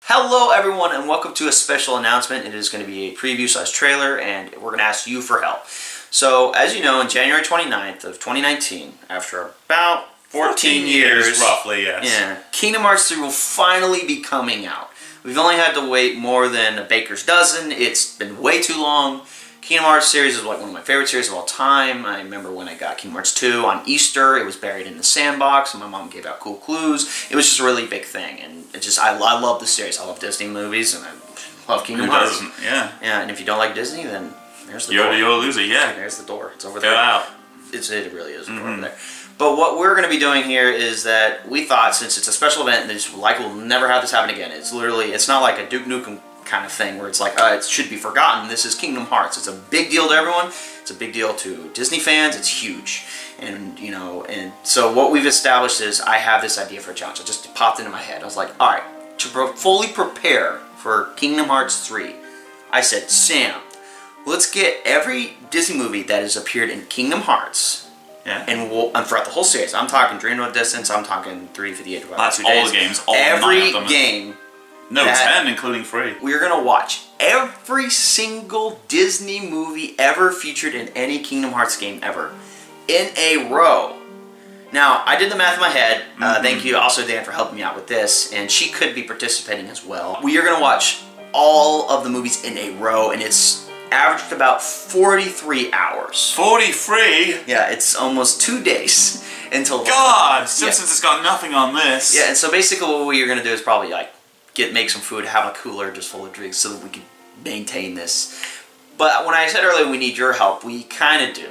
Hello everyone and welcome to a special announcement. It is going to be a preview/trailer and we're going to ask you for help. So as you know, on January 29th of 2019, after about 14 years roughly, yes. Yeah, Kingdom Hearts 3 will finally be coming out. We've only had to wait more than a baker's dozen. It's been way too long. Kingdom Hearts series is like one of my favorite series of all time. I remember when I got Kingdom Hearts 2 on Easter. It was buried in the sandbox and my mom gave out cool clues. It was just a really big thing, and it just I love the series. I love Disney movies and I love Kingdom Hearts. Who doesn't? Yeah. Yeah, and if you don't like Disney, then there's the door. You're a loser, yeah. There's the door. It's over there. Go out. It really is a door over there. But what we're going to be doing here is that we thought, since it's a special event, and it's like we'll never have this happen again. It's literally, it's not like a Duke Nukem kind of thing where it's like, it should be forgotten. This is Kingdom Hearts. It's a big deal to everyone. It's a big deal to Disney fans. It's huge. And, you know, and so what we've established is I have this idea for a challenge. It just popped into my head. I was like, all right, to fully prepare for Kingdom Hearts 3, I said, Sam, let's get every Disney movie that has appeared in Kingdom Hearts. Yeah. And throughout the whole series. I'm talking Dream of Distance. I'm talking 358. That's all the games. All every game. No, 10, including 3. We're going to watch every single Disney movie ever featured in any Kingdom Hearts game ever. In a row. Now, I did the math in my head. Thank you also, Dan, for helping me out with this. And she could be participating as well. We are going to watch all of the movies in a row. And it's averaged about 43 hours. 43? Yeah, it's almost 2 days until... God! Simpsons has got nothing on this. Yeah, and so basically what we're going to do is probably like make some food, have a cooler just full of drinks so that we can maintain this. But when I said earlier we need your help, we kind of do.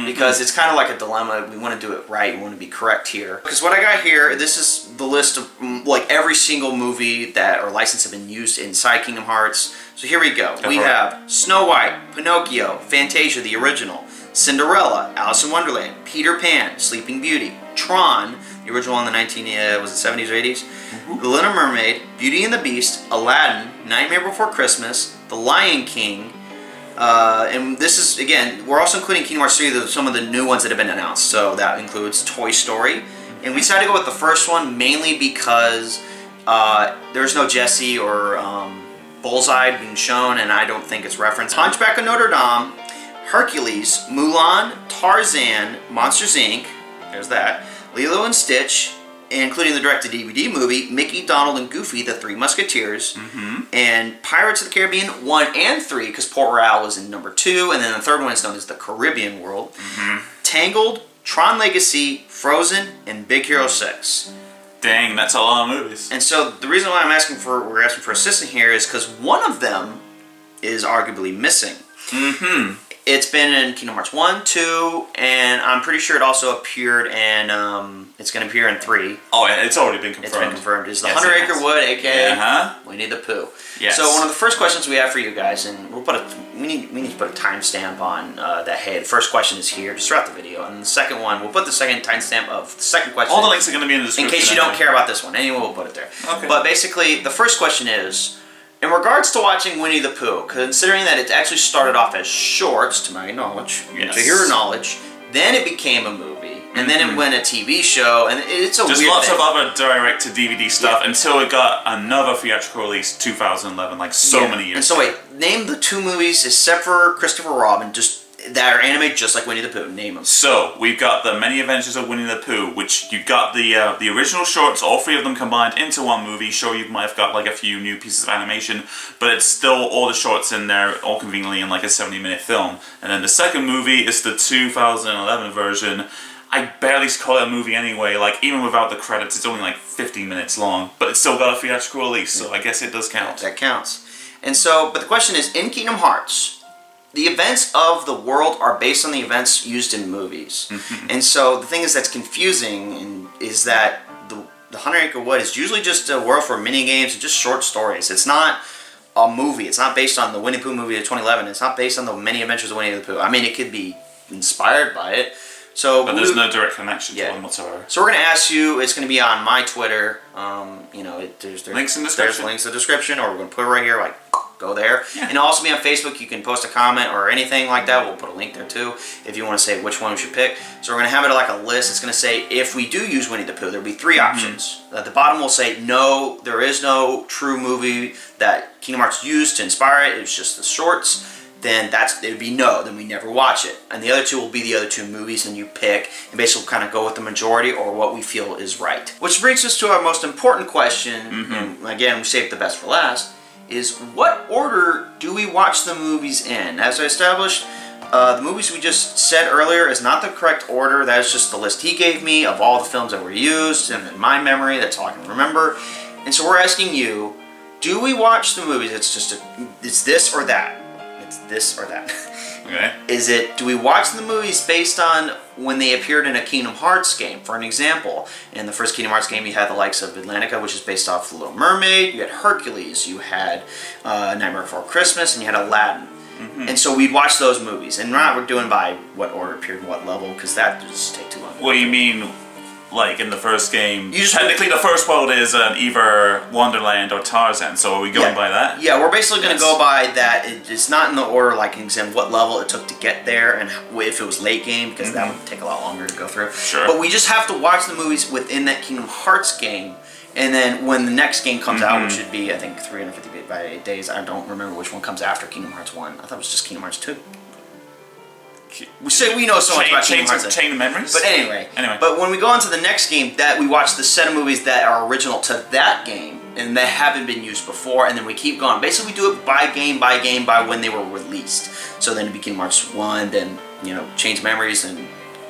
Because it's kind of like a dilemma. We want to do it right. We want to be correct here. Because what I got here, this is the list of like every single movie that or license have been used inside Kingdom Hearts. So here we go. We have Snow White, Pinocchio, Fantasia, the original, Cinderella, Alice in Wonderland, Peter Pan, Sleeping Beauty, Tron, the original in the 70s or 80s, The Little Mermaid, Beauty and the Beast, Aladdin, Nightmare Before Christmas, The Lion King, and this is, again, we're also including Kingdom Hearts 3, some of the new ones that have been announced. So that includes Toy Story. And we decided to go with the first one mainly because there's no Jessie or Bullseye being shown, and I don't think it's referenced. Hunchback of Notre Dame, Hercules, Mulan, Tarzan, Monsters Inc., there's that, Lilo and Stitch, including the direct-to-DVD movie, Mickey, Donald, and Goofy, the Three Musketeers, and Pirates of the Caribbean 1 and 3, because Port Royale was in number 2, and then the third one is known as the Caribbean World, Tangled, Tron Legacy, Frozen, and Big Hero 6. Dang, that's a lot of movies. And so the reason why we're asking for assistance here is because one of them is arguably missing. It's been in Kingdom Hearts 1, 2, and I'm pretty sure it also appeared in, it's going to appear in 3. Oh, it's already been confirmed. It's been confirmed. It's the 100 Acre Wood, a.k.a. Winnie the Pooh. Yes. So one of the first questions we have for you guys, and we need to put a timestamp on that, hey, the first question is here, just throughout the video, and the second one, we'll put the second timestamp of the second question. All the links are going to be in the description. In case you don't care about this one. Anyway, we'll put it there. Okay. But basically, the first question is, in regards to watching Winnie the Pooh, considering that it actually started off as shorts, to my knowledge, to your knowledge, then it became a movie, and then it went a TV show, and it's a weird thing. Just lots of other direct-to-DVD stuff until it got another theatrical release 2011, like so many years And so wait, name the 2 movies, except for Christopher Robin, just that are animated just like Winnie the Pooh. Name them. So, we've got the Many Adventures of Winnie the Pooh, which you've got the original shorts, all 3 of them combined into one movie. Sure, you might have got like a few new pieces of animation, but it's still all the shorts in there, all conveniently in like a 70-minute film. And then the second movie is the 2011 version. I barely call it a movie anyway, like even without the credits, it's only like 15 minutes long, but it's still got a theatrical release, so I guess it does count. That counts. And so, but the question is, in Kingdom Hearts, the events of the world are based on the events used in movies. And so the thing is that's confusing is that the 100 Acre Wood is usually just a world for mini games and just short stories. It's not a movie. It's not based on the Winnie the Pooh movie of 2011. It's not based on the Many Adventures of Winnie the Pooh. I mean, it could be inspired by it. So, but there's no direct connection to them whatsoever. So we're going to ask you, it's going to be on my Twitter. You know, there's links in the description. There's links in the description, or we're going to put it right here, like, go there. Yeah. And also be on Facebook. You can post a comment or anything like that. We'll put a link there too if you want to say which one we should pick. So we're going to have it like a list. It's going to say if we do use Winnie the Pooh, there'll be 3 options. At the bottom will say no, there is no true movie that Kingdom Hearts used to inspire it. It was just the shorts. Then it would be no, then we never watch it. And the other 2 will be the other 2 movies, and you pick, and basically kind of go with the majority or what we feel is right. Which brings us to our most important question, and again, we saved the best for last, is what order do we watch the movies in? As I established, the movies we just said earlier is not the correct order. That is just the list he gave me of all the films that were used, and in my memory, that's all I can remember. And so we're asking you, do we watch the movies? It's this or that. It's this or that. Okay. Do we watch the movies based on when they appeared in a Kingdom Hearts game? For an example, in the first Kingdom Hearts game, you had the likes of Atlantica, which is based off The Little Mermaid. You had Hercules. You had Nightmare Before Christmas, and you had Aladdin. And so we'd watch those movies. And we're doing by what order appeared in what level, because that would just take too long. What do you mean? Like in the first game, technically the first world is either Wonderland or Tarzan, so are we going by that? Yeah, we're basically going to go by that. It's not in the order, like in what level it took to get there, and if it was late game, because that would take a lot longer to go through. Sure. But we just have to watch the movies within that Kingdom Hearts game, and then when the next game comes out, which should be, I think, 358 days, I don't remember which one comes after Kingdom Hearts 1. I thought it was just Kingdom Hearts 2. We know so much about Kingdom Hearts. Chain of memories. But anyway. But when we go on to the next game, that we watch the set of movies that are original to that game and that haven't been used before, and then we keep going. Basically, we do it by game by when they were released. So then it'd be Kingdom Hearts 1, then Chains of Memories, and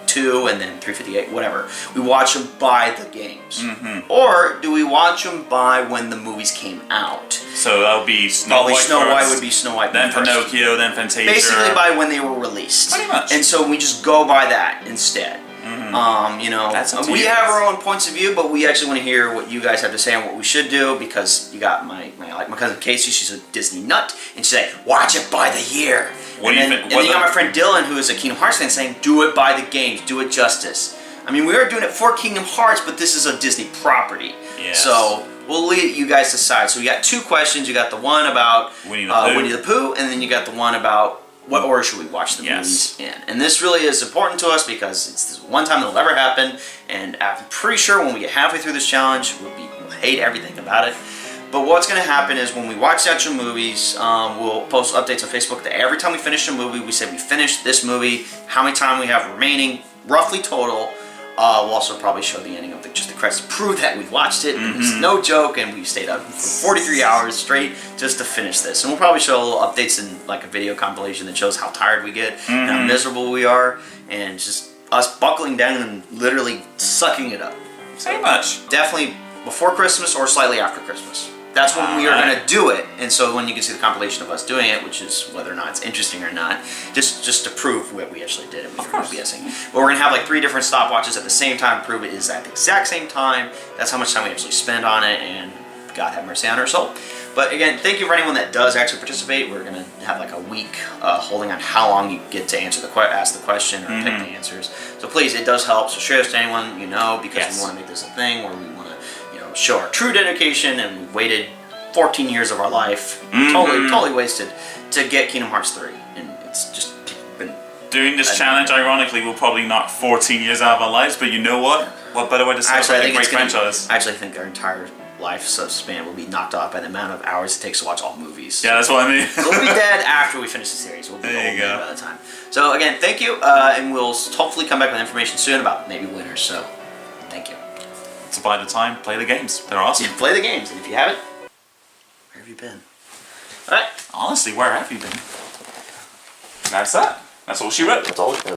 2, and then 358, whatever. We watch them by the games. Or do we watch them by when the movies came out? So that would be Snow White. Snow White would be Snow White. Then Pinocchio, then Fantasia. Basically by when they were released. Pretty much. And so we just go by that instead. We have our own points of view, but we actually want to hear what you guys have to say on what we should do, because you got my cousin Casey, she's a Disney nut, and she's like, watch it by the year. What do you think? And then you got my friend Dylan, who is a Kingdom Hearts fan, saying, do it by the games, do it justice. I mean, we are doing it for Kingdom Hearts, but this is a Disney property. Yes. So we'll let you guys decide. So we got 2 questions. You got the one about Winnie the Pooh, and then you got the one about what order should we watch the movies in. And this really is important to us because it's this one time that'll ever happen, and I'm pretty sure when we get halfway through this challenge, we'll hate everything about it. But what's going to happen is when we watch the actual movies, we'll post updates on Facebook that every time we finish a movie, we say we finished this movie, how many time we have remaining, roughly total. We'll also probably show the ending of just the credits to prove that we've watched it. It's no joke, and we stayed up for 43 hours straight just to finish this. And we'll probably show little updates in like a video compilation that shows how tired we get, and how miserable we are, and just us buckling down and literally sucking it up. Pretty much. Definitely before Christmas or slightly after Christmas. That's when we are going to do it, and so when you can see the compilation of us doing it, which is whether or not it's interesting or not, just to prove what we actually did, and we were guessing. But we're going to have like 3 different stopwatches at the same time to prove it is at the exact same time. That's how much time we actually spend on it, and God have mercy on our soul. But again, thank you for anyone that does actually participate. We're going to have like a week holding on how long you get to ask the question or pick the answers. So please, it does help. So share this to anyone you know, because we want to make this a thing where we want to show our true dedication, and we waited 14 years of our life, totally wasted, to get Kingdom Hearts 3, and it's just been... Doing this challenge, ironically, will probably knock 14 years out of our lives, but you know what? What better way to celebrate a great franchise? I actually think our entire life span will be knocked off by the amount of hours it takes to watch all movies. Yeah, that's what I mean. We'll be dead after we finish the series. We'll be there you go. By the time. So again, thank you, and we'll hopefully come back with information soon about maybe winners, so thank you. So by the time, play the games. They're awesome. You play the games, and if you haven't, where have you been? Alright. Honestly, where have you been? That's that. That's all she wrote. That's all.